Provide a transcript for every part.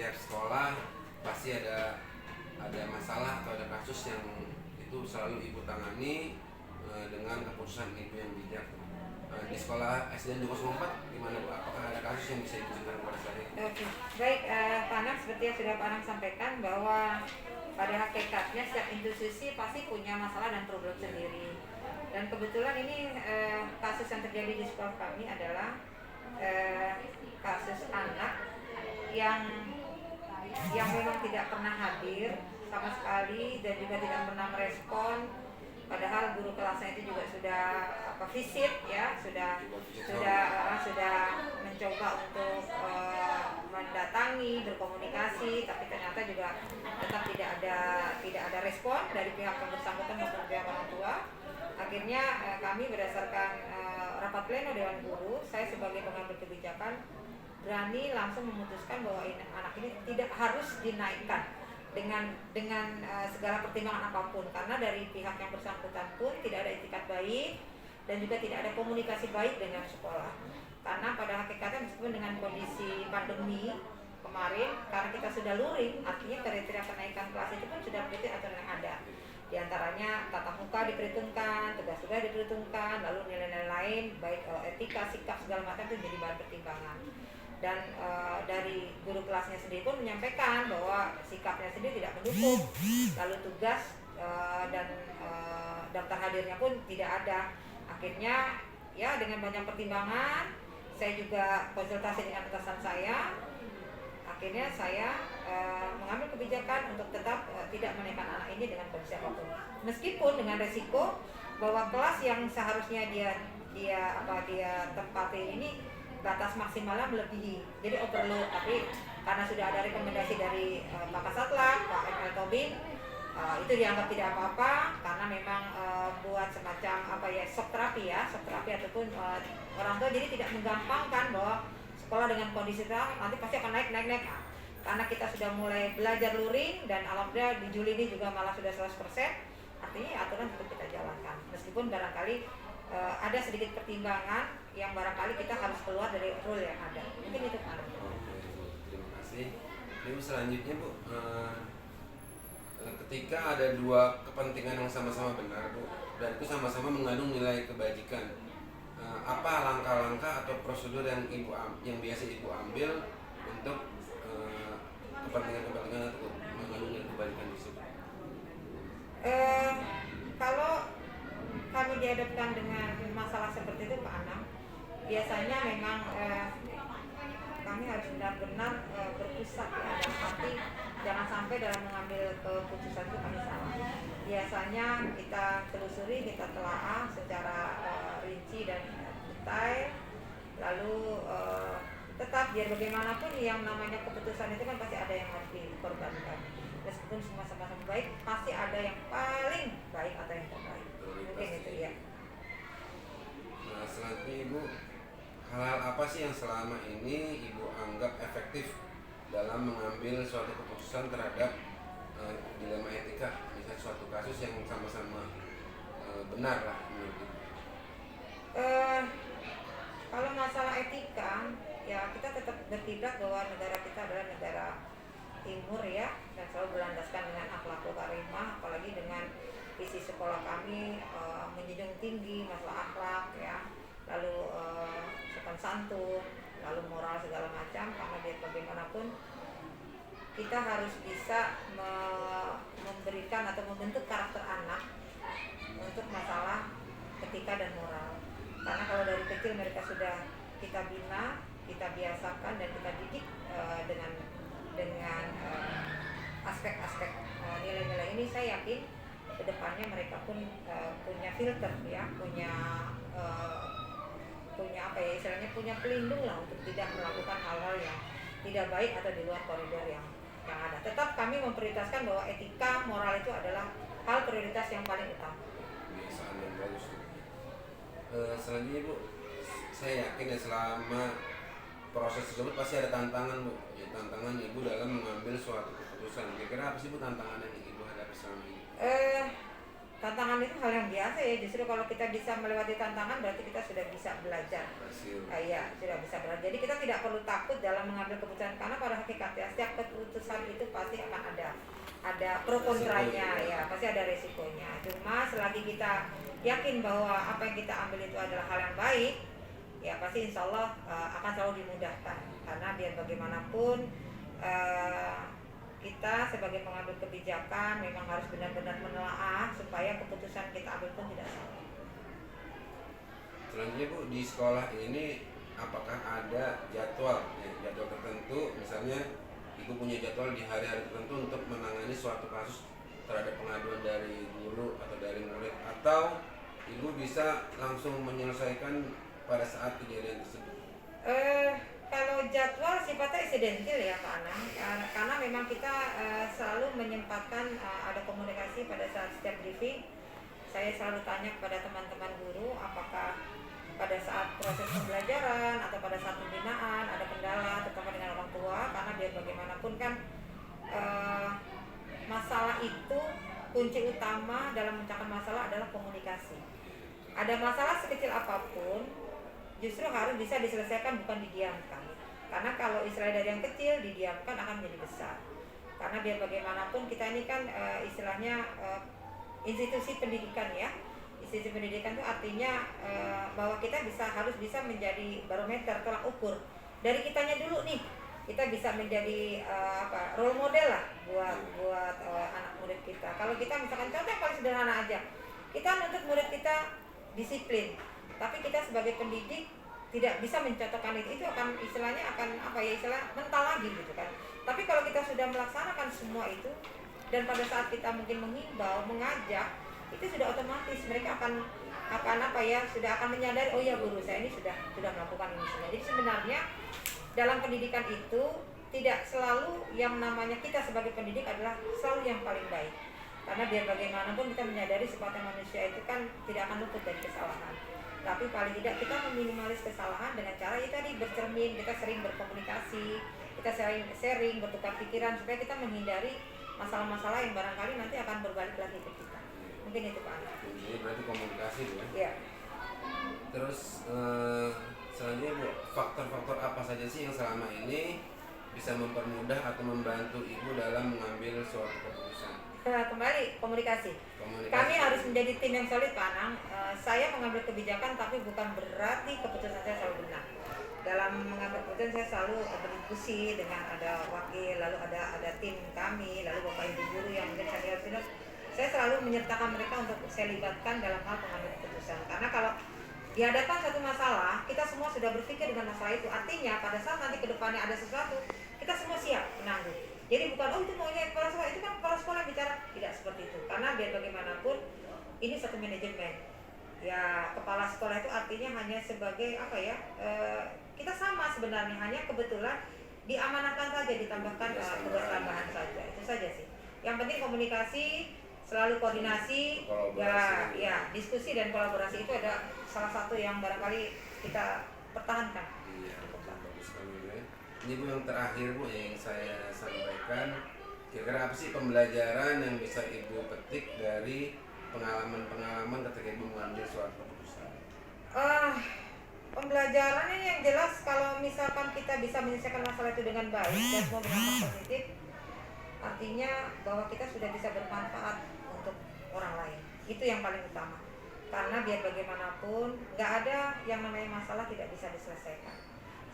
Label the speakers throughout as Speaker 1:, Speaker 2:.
Speaker 1: setiap sekolah pasti ada masalah atau ada kasus yang itu selalu ibu tangani dengan keputusan ibu yang bijak. Di sekolah SD 204 gimana Bu? Apakah ada kasus yang bisa ibu ceritakan kepada saya?
Speaker 2: Oke, baik, Pak Anang, seperti yang sudah Pak Anang sampaikan bahwa pada hakikatnya setiap institusi pasti punya masalah dan problem sendiri. Dan kebetulan ini kasus yang terjadi di sekolah kami adalah kasus anak yang memang tidak pernah hadir sama sekali dan juga tidak pernah merespon, padahal guru kelasnya itu juga sudah visit ya, sudah mencoba untuk mendatangi, berkomunikasi, tapi ternyata juga tetap tidak ada respon dari pihak yang bersangkutan maupun pihak orang tua. Akhirnya kami berdasarkan rapat pleno Dewan Guru, saya sebagai pengambil kebijakan berani langsung memutuskan bahwa anak ini tidak harus dinaikkan dengan segala pertimbangan apapun, karena dari pihak yang bersangkutan pun tidak ada itikat baik dan juga tidak ada komunikasi baik dengan sekolah. Karena pada hakikatnya meskipun dengan kondisi pandemi kemarin, karena kita sudah luring, artinya kriteria kenaikan kelas itu pun sudah berarti aturan yang ada. Di antaranya tatap muka diperhitungkan, tugas-tugas diperhitungkan, lalu nilai-nilai lain baik etika, sikap segala macam itu jadi bahan pertimbangan. Dan dari guru kelasnya sendiri pun menyampaikan bahwa sikapnya sendiri tidak mendukung, lalu tugas dan daftar hadirnya pun tidak ada. Akhirnya ya dengan banyak pertimbangan, saya juga konsultasi dengan atasan saya. Akhirnya saya mengambil kebijakan untuk tetap tidak menaikkan anak ini dengan kondisi apapun, meskipun dengan resiko bahwa kelas yang seharusnya dia tempatin ini batas maksimalnya melebihi, jadi overload. Tapi karena sudah ada rekomendasi dari Pak Kasatlan, Pak ML Tobing, itu dianggap tidak apa-apa, karena memang buat semacam shock terapi ataupun orang tua, jadi tidak menggampangkan bahwa sekolah dengan kondisi nanti pasti akan naik. Karena kita sudah mulai belajar luring dan alhamdulillah di Juli ini juga malah sudah 100%, artinya aturan tetap kita jalankan. Meskipun barangkali ada sedikit pertimbangan yang barangkali kita harus keluar dari rule yang ada. Mungkin itu Pak.
Speaker 1: Terima kasih. Lalu selanjutnya Bu, ketika ada dua kepentingan yang sama-sama benar Bu, dan itu sama-sama mengandung nilai kebajikan, apa langkah-langkah atau prosedur yang biasa ibu ambil untuk kepentingan atau mengandung nilai kebajikan di situ?
Speaker 2: Kalau kami dihadapkan dengan masalah seperti itu Pak Anang, biasanya memang kami harus benar-benar berpusat ya, dan arti jangan sampai dalam mengambil keputusan itu kami salah. Biasanya kita telusuri, kita telaah secara rinci dan detail, lalu tetap biar bagaimanapun yang namanya keputusan itu kan pasti ada yang harus dikorbankan. Meskipun semua sama-sama baik, pasti ada yang paling baik atau yang terbaik. Mungkin itu ya.
Speaker 1: Nah, selanjutnya Ibu, hal-hal apa sih yang selama ini Ibu anggap efektif dalam mengambil suatu keputusan terhadap dilema etika, misalnya suatu kasus yang sama-sama benar lah menurut Ibu?
Speaker 2: Kalau masalah etika, ya kita tetap berkiblat bahwa negara kita adalah negara timur ya, dan selalu berlandaskan dengan akhlakul karimah, apalagi dengan visi sekolah kami menjunjung tinggi masalah akhlak ya, lalu sopan santun, lalu moral segala macam, karena biar bagaimanapun kita harus bisa memberikan atau membentuk karakter anak untuk masalah etika dan moral. Karena kalau dari kecil mereka sudah kita bina, kita biasakan dan kita didik dengan aspek-aspek nilai-nilai ini, saya yakin kedepannya mereka pun punya filter ya, punya istilahnya punya pelindung lah untuk tidak melakukan hal-hal yang tidak baik atau di luar koridor yang ada. Tetap kami memprioritaskan bahwa etika, moral itu adalah hal prioritas yang paling utama.
Speaker 1: Kebiasaan yang bagus. Selanjutnya Bu, saya yakin ya selama proses tersebut pasti ada tantangan Bu. Ya, tantangan Ibu dalam mengambil suatu keputusan. Kira-kira apa sih Bu tantangan yang Ibu hadapi selama ini?
Speaker 2: Tantangan itu hal yang biasa ya. Justru kalau kita bisa melewati tantangan berarti kita sudah bisa belajar. Iya, sudah bisa belajar. Jadi kita tidak perlu takut dalam mengambil keputusan, karena pada hakikatnya setiap pro kontranya,
Speaker 1: Resiko,
Speaker 2: ya pasti ada resikonya. Cuma selagi kita yakin bahwa apa yang kita ambil itu adalah hal yang baik, ya pasti insya Allah akan selalu dimudahkan. Karena biar bagaimanapun kita sebagai pengambil kebijakan memang harus benar-benar menelaah supaya keputusan kita ambil pun tidak salah.
Speaker 1: Selanjutnya Bu, di sekolah ini apakah ada jadwal tertentu, misalnya Ibu punya jadwal di hari-hari tertentu untuk menangani suatu kasus terhadap pengaduan dari guru atau dari murid, atau Ibu bisa langsung menyelesaikan pada saat kejadian tersebut?
Speaker 2: Kalau jadwal sifatnya insidentil ya Pak Anang, karena memang kita selalu menyempatkan ada komunikasi pada saat setiap briefing. Saya selalu tanya kepada teman-teman guru apakah pada saat proses pembelajaran atau pada saat pembinaan ada kendala terutama dengan orang tua, karena biar bagaimanapun kan masalah itu kunci utama dalam memecahkan masalah adalah komunikasi. Ada masalah sekecil apapun justru harus bisa diselesaikan, bukan didiamkan. Karena kalau istilahnya dari yang kecil didiamkan akan menjadi besar. Karena biar bagaimanapun kita ini kan istilahnya institusi pendidikan ya. Institusi pendidikan itu artinya bahwa kita harus bisa menjadi barometer, tolak ukur dari kitanya dulu nih. Kita bisa menjadi role model lah buat anak murid kita. Kalau kita misalkan contoh yang paling sederhana aja, kita menuntut murid kita disiplin, tapi kita sebagai pendidik tidak bisa mencontohkan itu akan istilahnya istilah mental lagi gitu kan. Tapi kalau kita sudah melaksanakan semua itu dan pada saat kita mungkin mengimbau, mengajak, itu sudah otomatis mereka akan sudah akan menyadari, oh ya guru saya ini sudah melakukan ini semua. Jadi sebenarnya dalam pendidikan itu tidak selalu yang namanya kita sebagai pendidik adalah selalu yang paling baik. Karena biar bagaimanapun kita menyadari sifatnya manusia itu kan tidak akan luput dari kesalahan. Tapi paling tidak kita meminimalis kesalahan dengan cara itu tadi bercermin, kita sering berkomunikasi, kita sering bertukar pikiran supaya kita menghindari masalah-masalah yang barangkali nanti akan berbalik lagi ke kita. Mungkin itu Pak.
Speaker 1: Ini berarti komunikasi Bu ya?
Speaker 2: Iya.
Speaker 1: Terus selanjutnya Bu, faktor-faktor apa saja sih yang selama ini bisa mempermudah atau membantu Ibu dalam mengambil suatu keputusan?
Speaker 2: Kembali komunikasi. Kami harus menjadi tim yang solid Pak Anang. Saya mengambil kebijakan tapi bukan berarti keputusan saya selalu benar. Dalam mengambil keputusan saya selalu berdiskusi dengan ada wakil, lalu ada tim kami, lalu Bapak Ibu guru yang mungkin saya lihat. Saya selalu menyertakan mereka untuk saya libatkan dalam hal pengambil keputusan. Karena kalau dihadapkan satu masalah, kita semua sudah berpikir dengan masalah itu. Artinya pada saat nanti ke depannya ada sesuatu, kita semua siap menanggung. Jadi bukan itu maunya kepala sekolah, itu kan kepala sekolah bicara, tidak seperti itu. Karena biar bagaimanapun ini satu manajemen. Ya kepala sekolah itu artinya hanya sebagai kita sama sebenarnya, hanya kebetulan diamanahkan saja, ditambahkan tugas tambahan saja. Itu saja sih. Yang penting komunikasi, selalu koordinasi, ya diskusi dan kolaborasi itu ada salah satu yang barangkali kita pertahankan.
Speaker 1: Iya, bagus sekali ya. Ini Bu yang terakhir Bu yang saya sampaikan, kira-kira apa sih pembelajaran yang bisa Ibu petik dari pengalaman-pengalaman ketika Ibu mengambil suatu keputusan?
Speaker 2: Pembelajarannya yang jelas kalau misalkan kita bisa menyelesaikan masalah itu dengan baik dan semua berdampak positif, artinya bahwa kita sudah bisa bermanfaat untuk orang lain. Itu yang paling utama. Karena biar bagaimanapun nggak ada yang namanya masalah tidak bisa diselesaikan.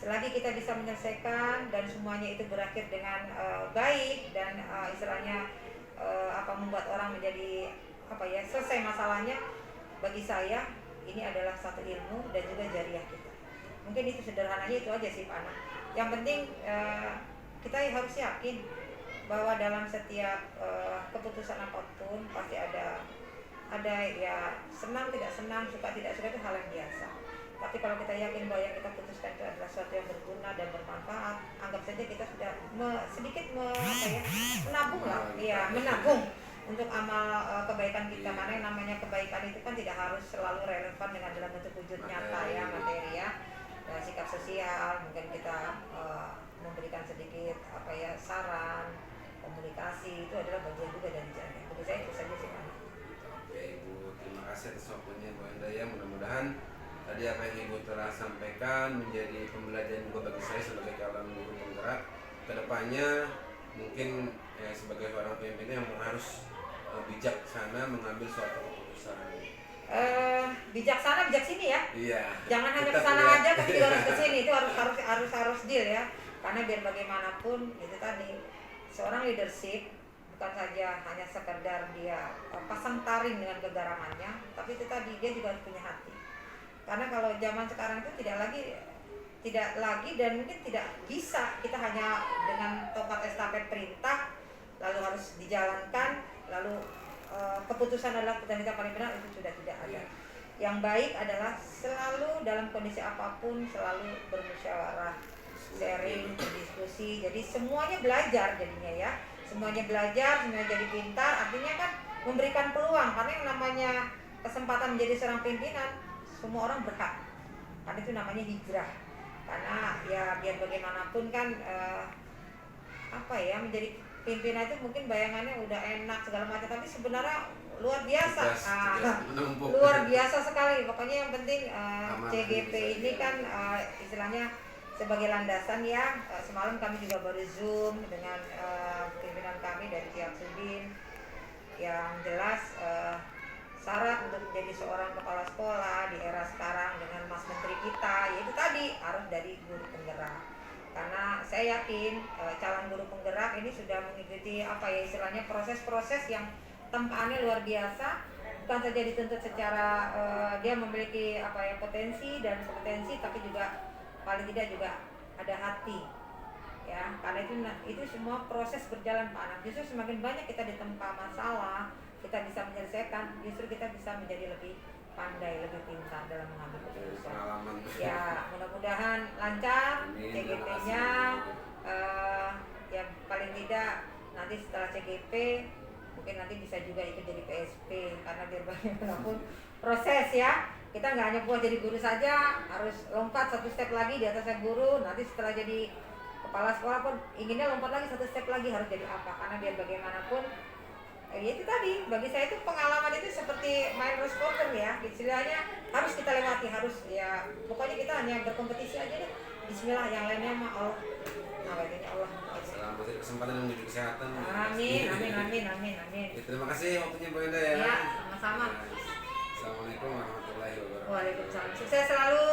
Speaker 2: Selagi kita bisa menyelesaikan dan semuanya itu berakhir dengan baik dan istilahnya membuat orang menjadi selesai masalahnya, bagi saya ini adalah satu ilmu dan juga jariah kita. Mungkin itu sederhananya itu aja sih Pak Ana. Yang penting kita harus yakin bahwa dalam setiap keputusan apapun pasti ada ya senang tidak senang, suka tidak suka itu hal yang biasa. Tapi kalau kita yakin bahwa yang kita putuskan itu adalah sesuatu yang berguna dan bermanfaat, anggap saja kita sudah sedikit menabung lah, ya menabung untuk amal kebaikan kita. Karena yang namanya kebaikan itu kan tidak harus selalu relevan dengan dalam bentuk wujud nyata ya, materi ya. Sikap sosial, mungkin kita memberikan sedikit saran, komunikasi itu adalah bagian juga dari jalan. Bagi saya itu saja sih Pak.
Speaker 1: Oke Ibu, terima kasih atas waktunya Bu Endaya. Mudah-mudahan tadi apa yang Ibu telah sampaikan menjadi pembelajaran juga bagi saya sebagai calon guru penggerak. Kedepannya mungkin ya sebagai seorang pemimpin yang harus bijaksana mengambil suatu keputusan.
Speaker 2: Bijaksana bijak sini ya.
Speaker 1: Iya.
Speaker 2: Jangan hanya kesana aja tapi juga harus kesini, itu harus deal ya. Karena biar bagaimanapun itu tadi seorang leadership bukan saja hanya sekedar dia pasang taring dengan kegaramannya, tapi itu tadi dia juga harus punya hati. Karena kalau zaman sekarang itu tidak lagi dan mungkin tidak bisa kita hanya dengan tongkat estafet perintah lalu harus dijalankan, lalu keputusan adalah keputusan kita paling benar, itu sudah tidak ada. Yang baik adalah selalu dalam kondisi apapun selalu bermusyawarah, sharing, berdiskusi. Jadi semuanya belajar jadinya ya. Semuanya belajar, semuanya jadi pintar. Artinya kan memberikan peluang, karena yang namanya kesempatan menjadi seorang pimpinan semua orang berhak. Karena itu namanya hijrah. Karena ya biar bagaimanapun kan menjadi pimpinan itu mungkin bayangannya udah enak segala macam, tapi sebenarnya luar biasa. Luar biasa sekali. Pokoknya yang penting CGP ini kan istilahnya sebagai landasan ya. Semalam kami juga baru Zoom dengan pimpinan kami dari pihak Sudin. Yang jelas syarat untuk menjadi seorang kepala sekolah di era sekarang dengan Mas Menteri kita, yaitu tadi harus dari guru penggerak. Karena saya yakin calon guru penggerak ini sudah mengikuti istilahnya proses-proses yang tempaannya luar biasa. Bukan saja dituntut secara dia memiliki potensi dan kompetensi, tapi juga paling tidak juga ada hati ya. Karena itu semua proses berjalan Pak Anak. Justru semakin banyak kita ditempa masalah, kita bisa menyelesaikan, justru kita bisa menjadi lebih pandai, lebih pintar dalam mengambil keputusan. Ya mudah-mudahan lancar CGP-nya. Ya paling tidak nanti setelah CGP mungkin nanti bisa juga ikut jadi PSP, karena biar bagaimanapun proses ya. Kita nggak hanya buat jadi guru saja, harus lompat satu step lagi di atasnya guru. Nanti setelah jadi kepala sekolah pun inginnya lompat lagi satu step lagi, harus jadi apa? Karena biar bagaimanapun ya itu tadi, bagi saya itu pengalaman itu seperti main roller coaster ya. Istilahnya harus kita lewati, harus ya pokoknya kita hanya berkompetisi aja deh. Bismillah, yang lainnya mah Allah. Allah.
Speaker 1: Selamat kesempatan menuju kesehatan.
Speaker 2: Amin.
Speaker 1: Ya, terima kasih waktunya Bu Enda ya.
Speaker 2: Ya, sama-sama.
Speaker 1: Assalamualaikum warahmatullahi wabarakatuh.
Speaker 2: Waalaikumsalam. Sukses selalu.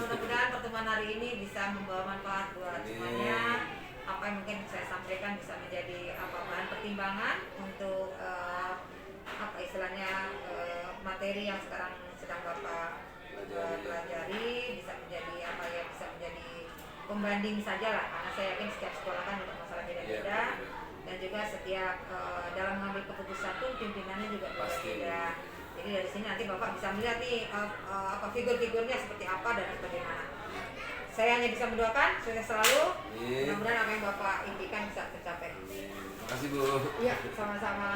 Speaker 2: Mudah-mudahan pertemuan hari ini bisa membawa manfaat buat semuanya. Apa yang mungkin saya sampaikan bisa menjadi bahan pertimbangan untuk materi yang sekarang sedang Bapak pelajari, bisa menjadi bisa menjadi pembanding saja lah, karena saya yakin setiap sekolah kan untuk masalah beda-beda, dan juga setiap dalam mengambil keputusan pun pimpinannya juga beda. Jadi dari sini nanti Bapak bisa melihat nih figur-figurnya seperti apa dan bagaimana. Saya hanya bisa mendoakan sukses selalu. Mudah-mudahan apa yang Bapak impikan bisa tercapai.
Speaker 1: Terima kasih Bu.
Speaker 2: Iya, sama-sama.